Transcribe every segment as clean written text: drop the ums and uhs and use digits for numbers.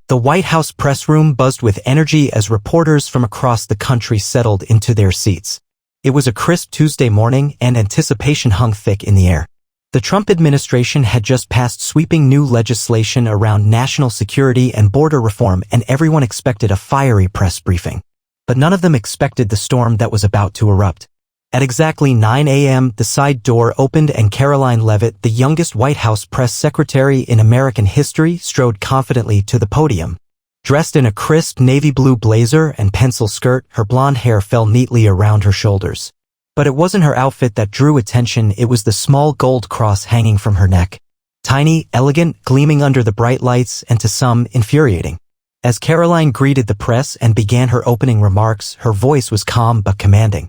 The White House press room buzzed with energy as reporters from across the country settled into their seats. It was a crisp Tuesday morning, and anticipation hung thick in the air. The Trump administration had just passed sweeping new legislation around national security and border reform, and everyone expected a fiery press briefing. But none of them expected the storm that was about to erupt. At exactly 9 a.m., the side door opened and Karoline Leavitt, the youngest White House press secretary in American history, strode confidently to the podium. Dressed in a crisp navy blue blazer and pencil skirt, her blonde hair fell neatly around her shoulders. But it wasn't her outfit that drew attention, it was the small gold cross hanging from her neck. Tiny, elegant, gleaming under the bright lights, and to some, infuriating. As Karoline greeted the press and began her opening remarks, her voice was calm but commanding.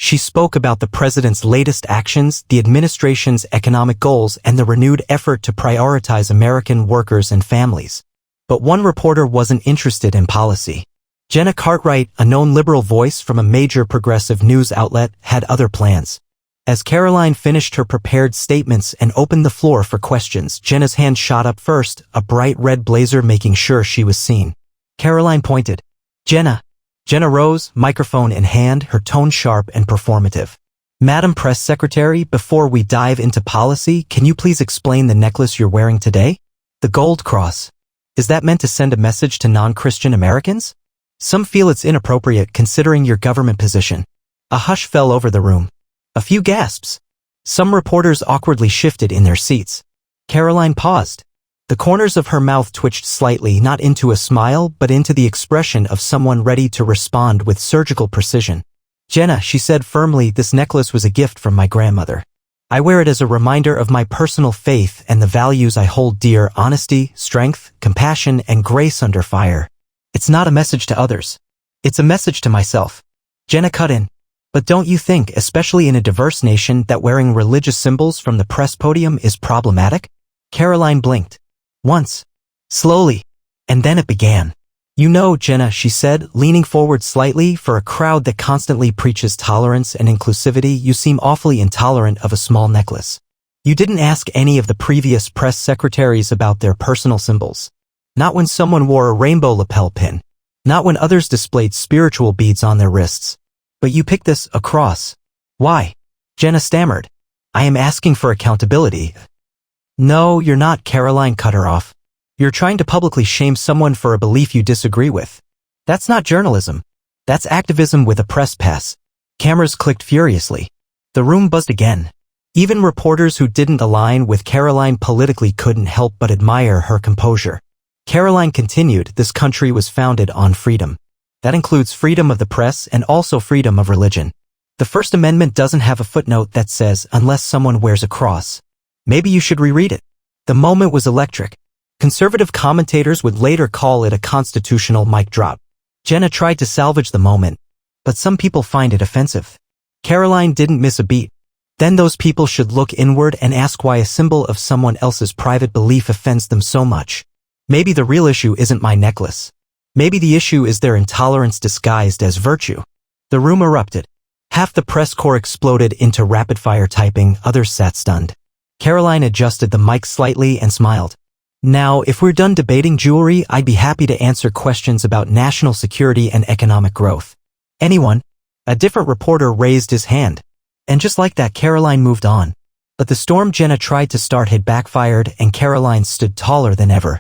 She spoke about the president's latest actions, the administration's economic goals, and the renewed effort to prioritize American workers and families. But one reporter wasn't interested in policy. Jenna Cartwright, a known liberal voice from a major progressive news outlet, had other plans. As Karoline finished her prepared statements and opened the floor for questions, Jenna's hand shot up first, a bright red blazer making sure she was seen. Karoline pointed. Jenna. Jenna rose, microphone in hand, her tone sharp and performative. Madam Press Secretary, before we dive into policy, can you please explain the necklace you're wearing today? The gold cross. Is that meant to send a message to non-Christian Americans? Some feel it's inappropriate considering your government position. A hush fell over the room. A few gasps. Some reporters awkwardly shifted in their seats. Karoline paused. The corners of her mouth twitched slightly, not into a smile, but into the expression of someone ready to respond with surgical precision. Jenna, she said firmly, this necklace was a gift from my grandmother. I wear it as a reminder of my personal faith and the values I hold dear: honesty, strength, compassion, and grace under fire. It's not a message to others. It's a message to myself. Jenna cut in. But don't you think, especially in a diverse nation, that wearing religious symbols from the press podium is problematic? Karoline blinked. Once. Slowly. And then it began. You know, Jenna, she said, leaning forward slightly, for a crowd that constantly preaches tolerance and inclusivity, you seem awfully intolerant of a small necklace. You didn't ask any of the previous press secretaries about their personal symbols. Not when someone wore a rainbow lapel pin. Not when others displayed spiritual beads on their wrists. But you picked this, a cross. Why? Jenna stammered. I am asking for accountability. No, you're not, Karoline cut her off. You're trying to publicly shame someone for a belief you disagree with. That's not journalism. That's activism with a press pass. Cameras clicked furiously. The room buzzed again. Even reporters who didn't align with Karoline politically couldn't help but admire her composure. Karoline continued, this country was founded on freedom. That includes freedom of the press and also freedom of religion. The First Amendment doesn't have a footnote that says, unless someone wears a cross. Maybe you should reread it. The moment was electric. Conservative commentators would later call it a constitutional mic drop. Jenna tried to salvage the moment, but some people find it offensive. Karoline didn't miss a beat. Then those people should look inward and ask why a symbol of someone else's private belief offends them so much. Maybe the real issue isn't my necklace. Maybe the issue is their intolerance disguised as virtue. The room erupted. Half the press corps exploded into rapid-fire typing, others sat stunned. Karoline adjusted the mic slightly and smiled. Now, if we're done debating jewelry, I'd be happy to answer questions about national security and economic growth. Anyone? A different reporter raised his hand. And just like that, Karoline moved on. But the storm Jenna tried to start had backfired, and Karoline stood taller than ever.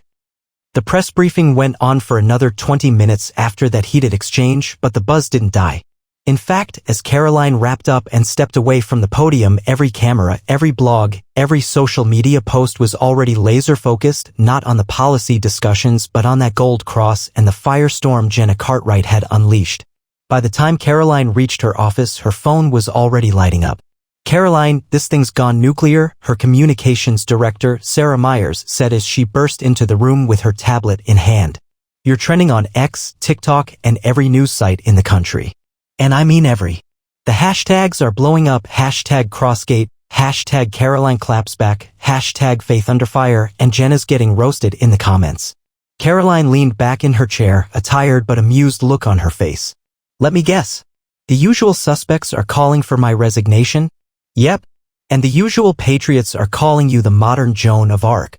The press briefing went on for another 20 minutes after that heated exchange, but the buzz didn't die. In fact, as Karoline wrapped up and stepped away from the podium, every camera, every blog, every social media post was already laser-focused, not on the policy discussions but on that gold cross and the firestorm Jenna Cartwright had unleashed. By the time Karoline reached her office, her phone was already lighting up. Karoline, this thing's gone nuclear, her communications director, Sarah Myers, said as she burst into the room with her tablet in hand. You're trending on X, TikTok, and every news site in the country. And I mean every. The hashtags are blowing up, hashtag Crossgate, hashtag Karoline claps back, hashtag Faith Under Fire, and Jenna's getting roasted in the comments. Karoline leaned back in her chair, a tired but amused look on her face. Let me guess. The usual suspects are calling for my resignation? Yep. And the usual patriots are calling you the modern Joan of Arc.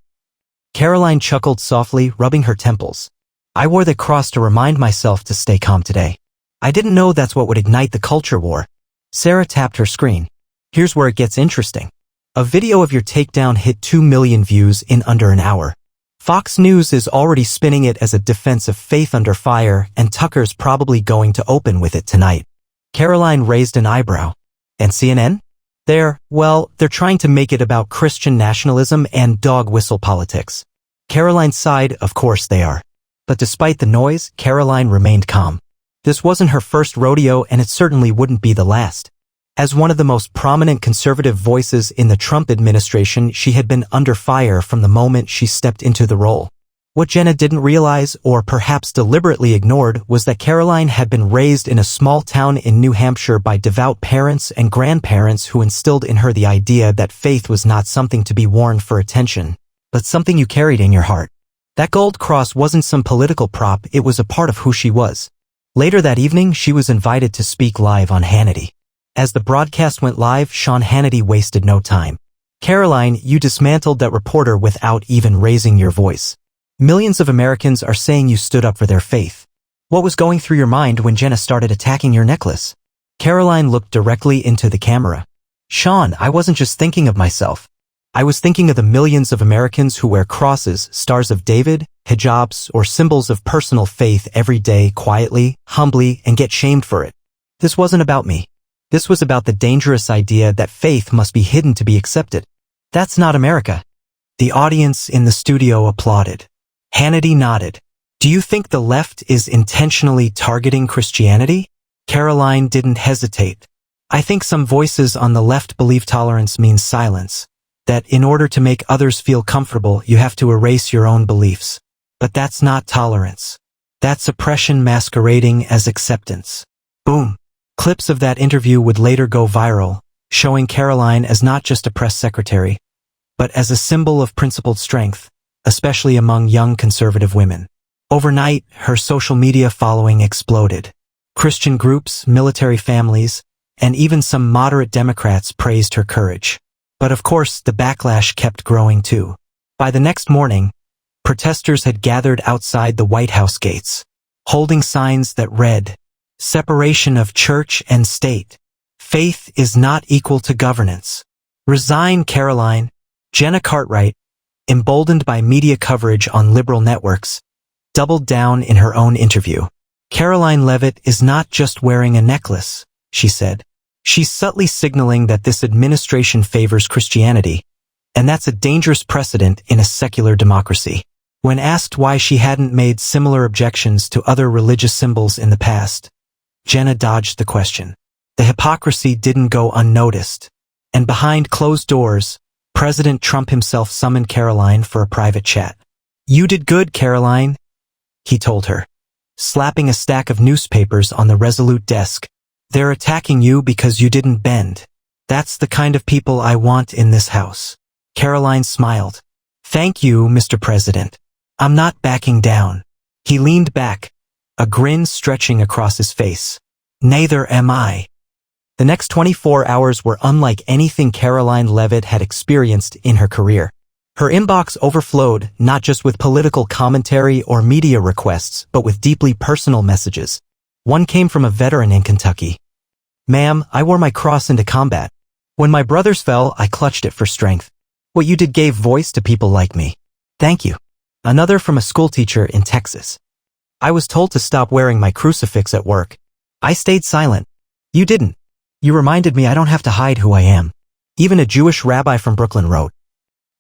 Karoline chuckled softly, rubbing her temples. I wore the cross to remind myself to stay calm today. I didn't know that's what would ignite the culture war. Sarah tapped her screen. Here's where it gets interesting. A video of your takedown hit 2 million views in under an hour. Fox News is already spinning it as a defense of faith under fire, and Tucker's probably going to open with it tonight. Karoline raised an eyebrow. And CNN? They're trying to make it about Christian nationalism and dog whistle politics. Karoline sighed, of course they are. But despite the noise, Karoline remained calm. This wasn't her first rodeo, and it certainly wouldn't be the last. As one of the most prominent conservative voices in the Trump administration, she had been under fire from the moment she stepped into the role. What Jenna didn't realize, or perhaps deliberately ignored, was that Karoline had been raised in a small town in New Hampshire by devout parents and grandparents who instilled in her the idea that faith was not something to be worn for attention, but something you carried in your heart. That gold cross wasn't some political prop, it was a part of who she was. Later that evening, she was invited to speak live on Hannity. As the broadcast went live, Sean Hannity wasted no time. Karoline, you dismantled that reporter without even raising your voice. Millions of Americans are saying you stood up for their faith. What was going through your mind when Jenna started attacking your necklace? Karoline looked directly into the camera. Sean, I wasn't just thinking of myself. I was thinking of the millions of Americans who wear crosses, stars of David, hijabs, or symbols of personal faith every day quietly, humbly, and get shamed for it. This wasn't about me. This was about the dangerous idea that faith must be hidden to be accepted. That's not America. The audience in the studio applauded. Hannity nodded. Do you think the left is intentionally targeting Christianity? Karoline didn't hesitate. I think some voices on the left believe tolerance means silence. That in order to make others feel comfortable, you have to erase your own beliefs. But that's not tolerance. That's oppression masquerading as acceptance. Boom. Clips of that interview would later go viral, showing Karoline as not just a press secretary, but as a symbol of principled strength, especially among young conservative women. Overnight, her social media following exploded. Christian groups, military families, and even some moderate Democrats praised her courage. But of course, the backlash kept growing too. By the next morning, protesters had gathered outside the White House gates, holding signs that read, "Separation of church and state. Faith is not equal to governance. Resign, Karoline." Jenna Cartwright, emboldened by media coverage on liberal networks, doubled down in her own interview. Karoline Leavitt is not just wearing a necklace, she said. She's subtly signaling that this administration favors Christianity, and that's a dangerous precedent in a secular democracy. When asked why she hadn't made similar objections to other religious symbols in the past, Jenna dodged the question. The hypocrisy didn't go unnoticed, and behind closed doors, President Trump himself summoned Karoline for a private chat. "You did good, Karoline," he told her, slapping a stack of newspapers on the Resolute desk. "They're attacking you because you didn't bend. That's the kind of people I want in this house." Karoline smiled. "Thank you, Mr. President. I'm not backing down." He leaned back, a grin stretching across his face. "Neither am I." The next 24 hours were unlike anything Karoline Leavitt had experienced in her career. Her inbox overflowed, not just with political commentary or media requests, but with deeply personal messages. One came from a veteran in Kentucky. "Ma'am, I wore my cross into combat. When my brothers fell, I clutched it for strength. What you did gave voice to people like me. Thank you." Another from a schoolteacher in Texas. "I was told to stop wearing my crucifix at work. I stayed silent. You didn't. You reminded me I don't have to hide who I am." Even a Jewish rabbi from Brooklyn wrote,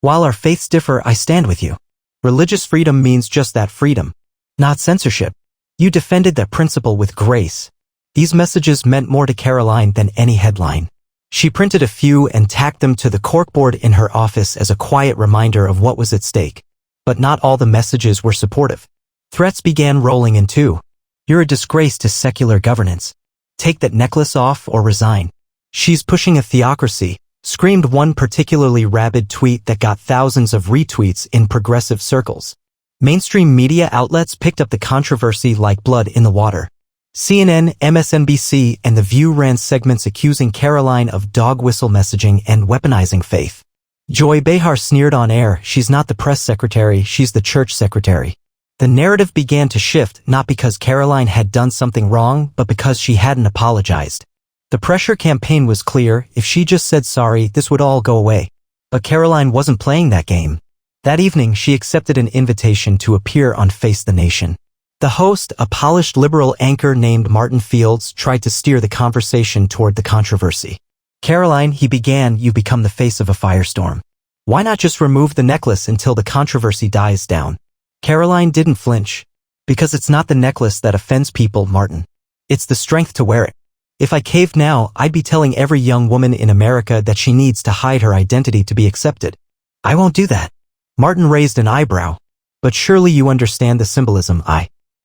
"While our faiths differ, I stand with you. Religious freedom means just that, freedom, not censorship." You defended that principle with grace. These messages meant more to Karoline than any headline. She printed a few and tacked them to the corkboard in her office as a quiet reminder of what was at stake. But not all the messages were supportive. Threats began rolling in too. "You're a disgrace to secular governance. Take that necklace off or resign. She's pushing a theocracy," screamed one particularly rabid tweet that got thousands of retweets in progressive circles. Mainstream media outlets picked up the controversy like blood in the water. CNN, MSNBC, and The View ran segments accusing Karoline of dog whistle messaging and weaponizing faith. Joy Behar sneered on air, "She's not the press secretary, she's the church secretary." The narrative began to shift not because Karoline had done something wrong, but because she hadn't apologized. The pressure campaign was clear: if she just said sorry, this would all go away. But Karoline wasn't playing that game. That evening, she accepted an invitation to appear on Face the Nation. The host, a polished liberal anchor named Martin Fields, tried to steer the conversation toward the controversy. "Karoline," he began, "you've become the face of a firestorm. Why not just remove the necklace until the controversy dies down?" Karoline didn't flinch. "Because it's not the necklace that offends people, Martin. It's the strength to wear it. If I caved now, I'd be telling every young woman in America that she needs to hide her identity to be accepted. I won't do that." Martin raised an eyebrow. "But surely you understand the symbolism."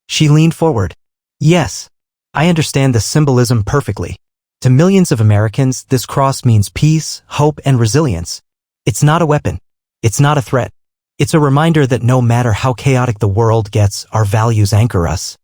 She leaned forward. "Yes, I understand the symbolism perfectly. To millions of Americans, this cross means peace, hope, and resilience. It's not a weapon. It's not a threat. It's a reminder that no matter how chaotic the world gets, our values anchor us."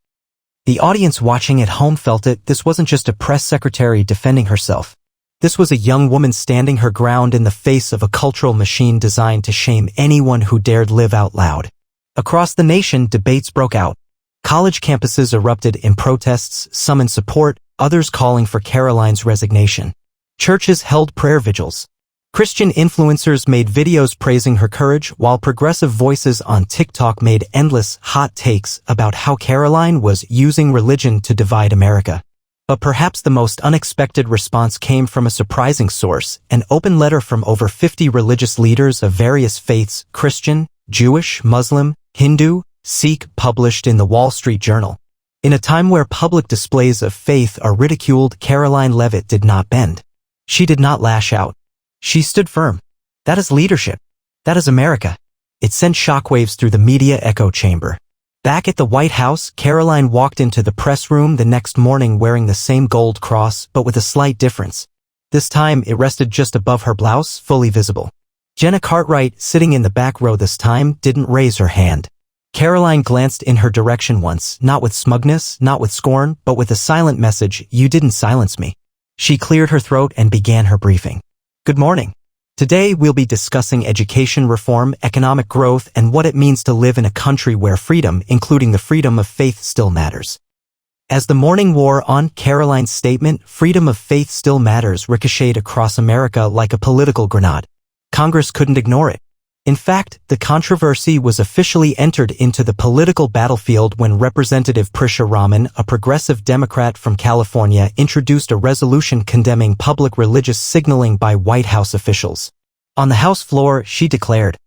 The audience watching at home felt it. This wasn't just a press secretary defending herself. This was a young woman standing her ground in the face of a cultural machine designed to shame anyone who dared live out loud. Across the nation, debates broke out. College campuses erupted in protests, some in support, others calling for Karoline's resignation. Churches held prayer vigils. Christian influencers made videos praising her courage, while progressive voices on TikTok made endless, hot takes about how Karoline was using religion to divide America. But perhaps the most unexpected response came from a surprising source: an open letter from over 50 religious leaders of various faiths, Christian, Jewish, Muslim, Hindu, Sikh, published in the Wall Street Journal. In a time where public displays of faith are ridiculed, Karoline Leavitt did not bend. She did not lash out. She stood firm. That is leadership. That is America. It sent shockwaves through the media echo chamber. Back at the White House, Karoline walked into the press room the next morning wearing the same gold cross, but with a slight difference. This time, it rested just above her blouse, fully visible. Jenna Cartwright, sitting in the back row this time, didn't raise her hand. Karoline glanced in her direction once, not with smugness, not with scorn, but with a silent message: "You didn't silence me." She cleared her throat and began her briefing. "Good morning. Today we'll be discussing education reform, economic growth, and what it means to live in a country where freedom, including the freedom of faith, still matters." As the morning wore on, Karoline's statement, "Freedom of faith still matters," ricocheted across America like a political grenade. Congress couldn't ignore it. In fact, the controversy was officially entered into the political battlefield when Representative Prisha Raman, a progressive Democrat from California, introduced a resolution condemning public religious signaling by White House officials. On the House floor, she declared,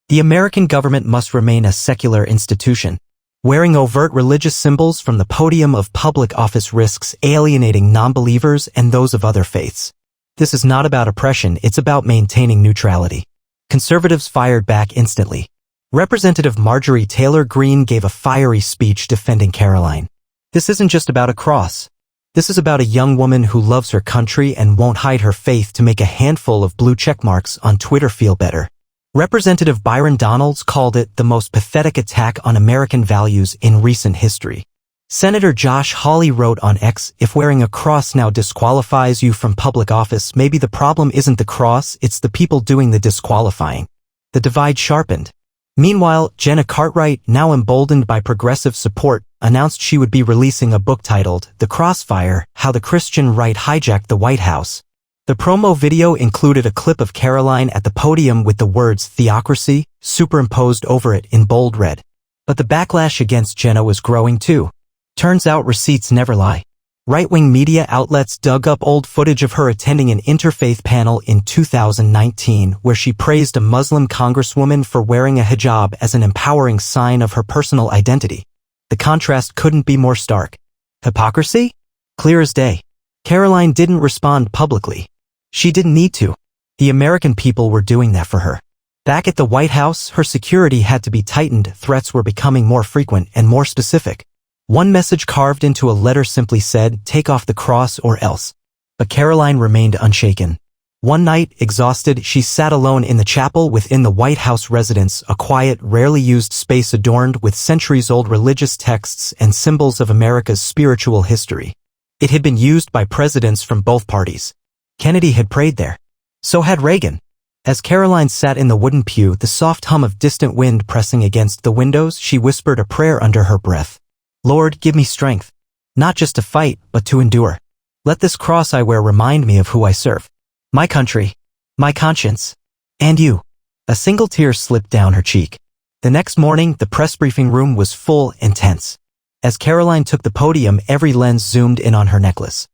"The American government must remain a secular institution. Wearing overt religious symbols from the podium of public office risks alienating non-believers and those of other faiths. This is not about oppression, it's about maintaining neutrality." Conservatives fired back instantly. Representative Marjorie Taylor Greene gave a fiery speech defending Karoline. "This isn't just about a cross. This is about a young woman who loves her country and won't hide her faith to make a handful of blue checkmarks on Twitter feel better." Representative Byron Donalds called it the most pathetic attack on American values in recent history. Senator Josh Hawley wrote on X, "If wearing a cross now disqualifies you from public office, maybe the problem isn't the cross, it's the people doing the disqualifying." The divide sharpened. Meanwhile, Jenna Cartwright, now emboldened by progressive support, announced she would be releasing a book titled The Crossfire: How the Christian Right Hijacked the White House. The promo video included a clip of Karoline at the podium with the words "theocracy" superimposed over it in bold red. But the backlash against Jenna was growing too. Turns out receipts never lie. Right-wing media outlets dug up old footage of her attending an interfaith panel in 2019 where she praised a Muslim congresswoman for wearing a hijab as an empowering sign of her personal identity. The contrast couldn't be more stark. Hypocrisy? Clear as day. Karoline didn't respond publicly. She didn't need to. The American people were doing that for her. Back at the White House, her security had to be tightened. Threats were becoming more frequent and more specific. One message carved into a letter simply said, "Take off the cross or else." But Karoline remained unshaken. One night, exhausted, she sat alone in the chapel within the White House residence, a quiet, rarely used space adorned with centuries-old religious texts and symbols of America's spiritual history. It had been used by presidents from both parties. Kennedy had prayed there. So had Reagan. As Karoline sat in the wooden pew, the soft hum of distant wind pressing against the windows, she whispered a prayer under her breath. Lord, give me strength, not just to fight, but to endure. Let this cross I wear remind me of who I serve. My country, my conscience, and you. A single tear slipped down her cheek. The next morning, the press briefing room was full and tense. As Karoline took the podium, every lens zoomed in on her necklace.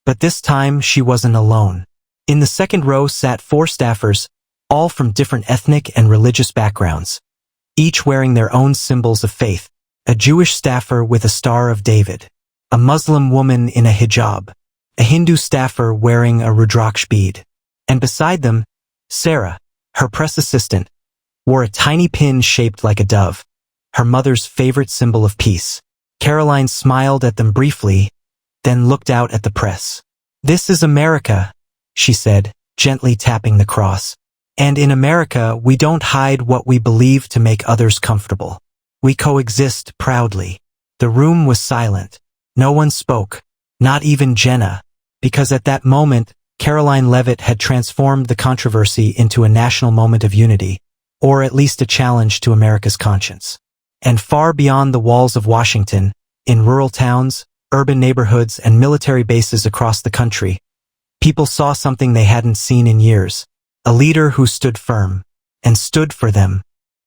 But this time, she wasn't alone. In the second row sat 4 staffers, all from different ethnic and religious backgrounds, each wearing their own symbols of faith. A Jewish staffer with a Star of David, a Muslim woman in a hijab, a Hindu staffer wearing a Rudraksh bead, and beside them, Sarah, her press assistant, wore a tiny pin shaped like a dove, her mother's favorite symbol of peace. Karoline smiled at them briefly, then looked out at the press. This is America, she said, gently tapping the cross. And in America, we don't hide what we believe to make others comfortable. We coexist proudly. The room was silent. No one spoke, not even Jenna, because at that moment, Karoline Leavitt had transformed the controversy into a national moment of unity, or at least a challenge to America's conscience. And far beyond the walls of Washington, in rural towns, urban neighborhoods, and military bases across the country, people saw something they hadn't seen in years. A leader who stood firm and stood for them,